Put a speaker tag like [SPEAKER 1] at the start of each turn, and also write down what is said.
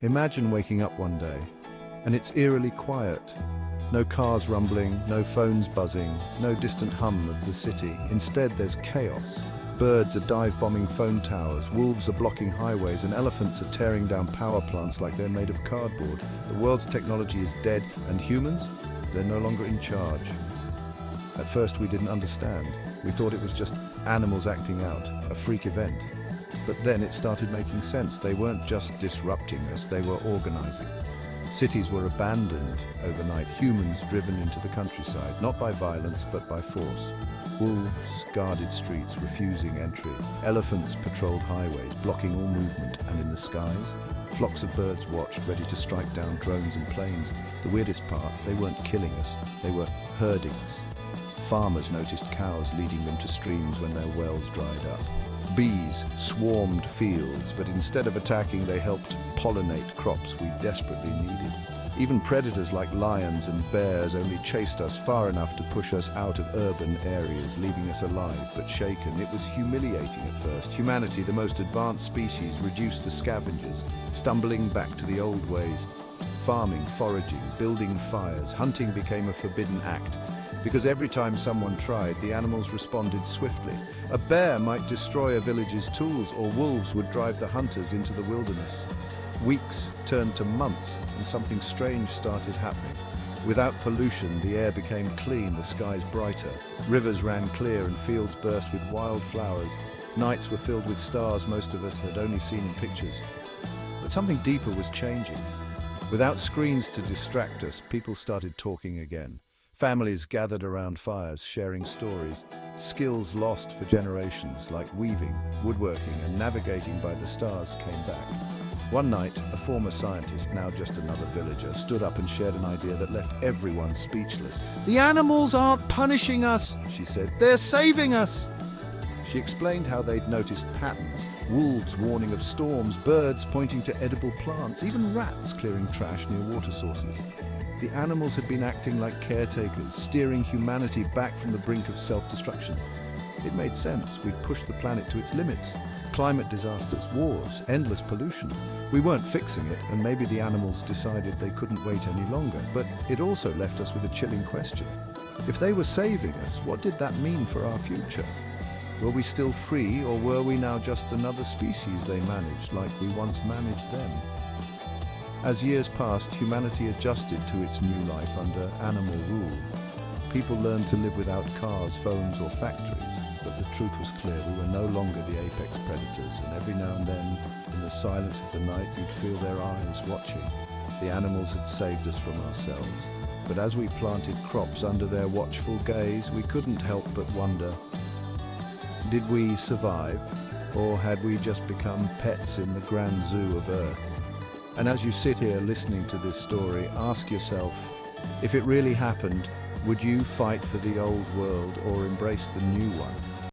[SPEAKER 1] Imagine waking up one day, and it's eerily quiet. No cars rumbling, no phones buzzing, no distant hum of the city. Instead, there's chaos. Birds are dive-bombing phone towers, wolves are blocking highways, and elephants are tearing down power plants like they're made of cardboard. The world's technology is dead, and humans? They're no longer in charge. At first, we didn't understand. We thought it was just animals acting out, a freak event. But then it started making sense. They weren't just disrupting us, they were organizing. Cities were abandoned overnight, humans driven into the countryside, not by violence, but by force. Wolves guarded streets, refusing entry. Elephants patrolled highways, blocking all movement, and in the skies, flocks of birds watched, ready to strike down drones and planes. The weirdest part, they weren't killing us, they were herding us. Farmers noticed cows leading them to streams when their wells dried up. Bees swarmed fields, but instead of attacking, they helped pollinate crops we desperately needed. Even predators like lions and bears only chased us far enough to push us out of urban areas, leaving us alive but shaken. It was humiliating at first. Humanity, the most advanced species, reduced to scavengers, stumbling back to the old ways. Farming, foraging, building fires, hunting became a forbidden act. Because every time someone tried, the animals responded swiftly. A bear might destroy a village's tools, or wolves would drive the hunters into the wilderness. Weeks turned to months, and something strange started happening. Without pollution, the air became clean, the skies brighter. Rivers ran clear and fields burst with wild flowers. Nights were filled with stars most of us had only seen in pictures. But something deeper was changing. Without screens to distract us, people started talking again. Families gathered around fires, sharing stories. Skills lost for generations, like weaving, woodworking, and navigating by the stars, came back. One night, a former scientist, now just another villager, stood up and shared an idea that left everyone speechless. "The animals aren't punishing us," she said. "They're saving us." She explained how they'd noticed patterns, wolves warning of storms, birds pointing to edible plants, even rats clearing trash near water sources. The animals had been acting like caretakers, steering humanity back from the brink of self-destruction. It made sense. We'd pushed the planet to its limits. Climate disasters, wars, endless pollution. We weren't fixing it, and maybe the animals decided they couldn't wait any longer. But it also left us with a chilling question. If they were saving us, what did that mean for our future? Were we still free, or were we now just another species they managed, like we once managed them? As years passed, humanity adjusted to its new life under animal rule. People learned to live without cars, phones, or factories. But the truth was clear. We were no longer the apex predators, and every now and then, in the silence of the night, you'd feel their eyes watching. The animals had saved us from ourselves. But as we planted crops under their watchful gaze, we couldn't help but wonder, did we survive, or had we just become pets in the grand zoo of Earth? And as you sit here listening to this story, ask yourself, if it really happened, would you fight for the old world or embrace the new one?